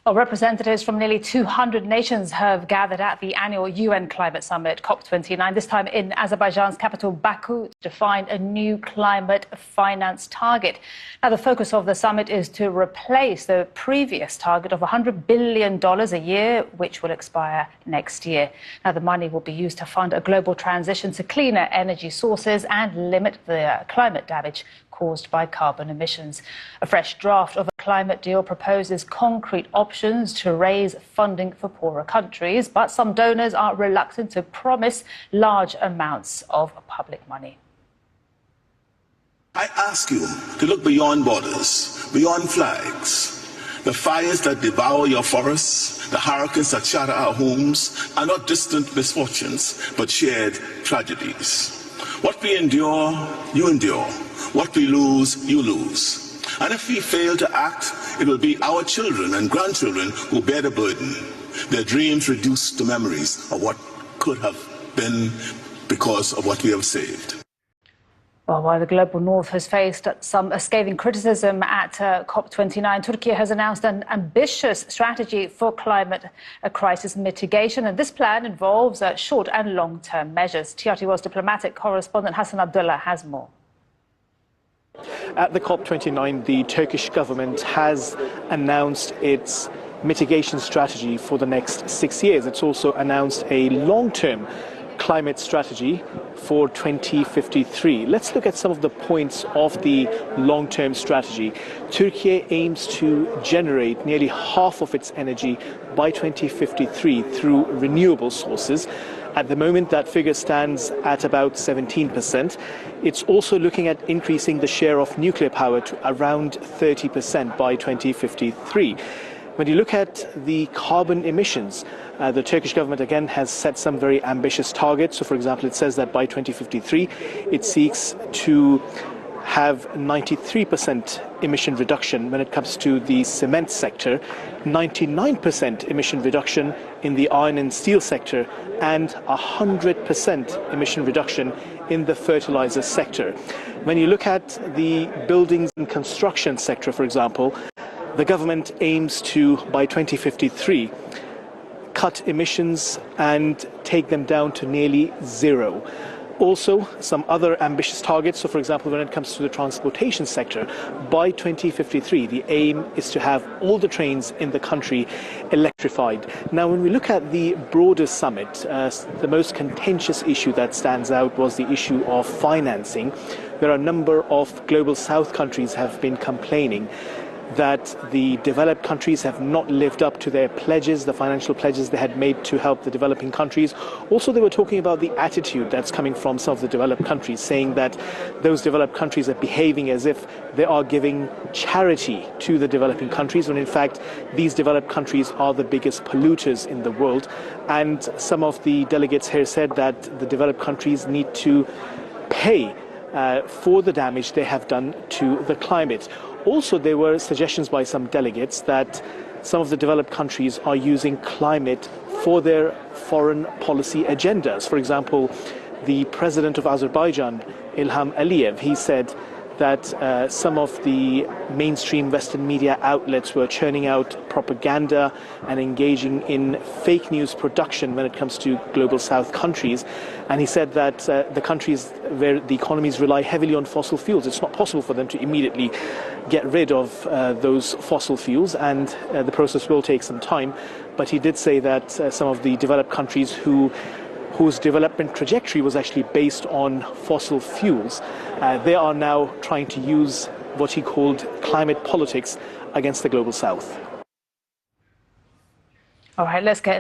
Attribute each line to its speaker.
Speaker 1: Well, representatives from nearly 200 nations have gathered at the annual UN Climate Summit, COP29, this time in Azerbaijan's capital, Baku, to define a new climate finance target. Now, the focus of the summit is to replace the previous target of $100 billion a year, which will expire next year. Now, the money will be used to fund a global transition to cleaner energy sources and limit the climate damage caused by carbon emissions. A fresh draft of a climate deal proposes concrete options to raise funding for poorer countries, but some donors are reluctant to promise large amounts of public money.
Speaker 2: I ask you to look beyond borders, beyond flags. The fires that devour your forests, the hurricanes that shatter our homes are not distant misfortunes, but shared tragedies. What we endure, you endure. What we lose, you lose. And if we fail to act, it will be our children and grandchildren who bear the burden, their dreams reduced to memories of what could have been because of what we have saved.
Speaker 1: Well, while the global north has faced some scathing criticism at COP29, Turkey has announced an ambitious strategy for climate crisis mitigation. And this plan involves short and long-term measures. TRT World's diplomatic correspondent Hassan Abdullah has more.
Speaker 3: At the COP29, the Turkish government has announced its mitigation strategy for the next 6 years. It's also announced a long-term climate strategy for 2053. Let's look at some of the points of the long-term strategy. Turkey aims to generate nearly half of its energy by 2053 through renewable sources. At the moment, that figure stands at about 17%. It's also looking at increasing the share of nuclear power to around 30% by 2053. When you look at the carbon emissions, the Turkish government again has set some very ambitious targets. So, for example, it says that by 2053, it seeks to have 93% emission reduction when it comes to the cement sector, 99% emission reduction in the iron and steel sector, and 100% emission reduction in the fertilizer sector. When you look at the buildings and construction sector, for example, the government aims to, by 2053, cut emissions and take them down to nearly zero. Also, some other ambitious targets. So, for example, when it comes to the transportation sector, by 2053, the aim is to have all the trains in the country electrified. Now, when we look at the broader summit, the most contentious issue that stands out was the issue of financing. There are a number of global south countries have been complaining that the developed countries have not lived up to their pledges, the financial pledges they had made to help the developing countries. Also, they were talking about the attitude that's coming from some of the developed countries, saying that those developed countries are behaving as if they are giving charity to the developing countries, when in fact these developed countries are the biggest polluters in the world. And some of the delegates here said that the developed countries need to pay for the damage they have done to the climate. Also, there were suggestions by some delegates that some of the developed countries are using climate for their foreign policy agendas. For example, the president of Azerbaijan, Ilham Aliyev, he said that some of the mainstream Western media outlets were churning out propaganda and engaging in fake news production when it comes to global south countries. And he said that the countries where the economies rely heavily on fossil fuels, it's not possible for them to immediately get rid of those fossil fuels, and the process will take some time. But he did say that some of the developed countries whose development trajectory was actually based on fossil fuels, they are now trying to use what he called climate politics against the global south.
Speaker 1: All right, let's get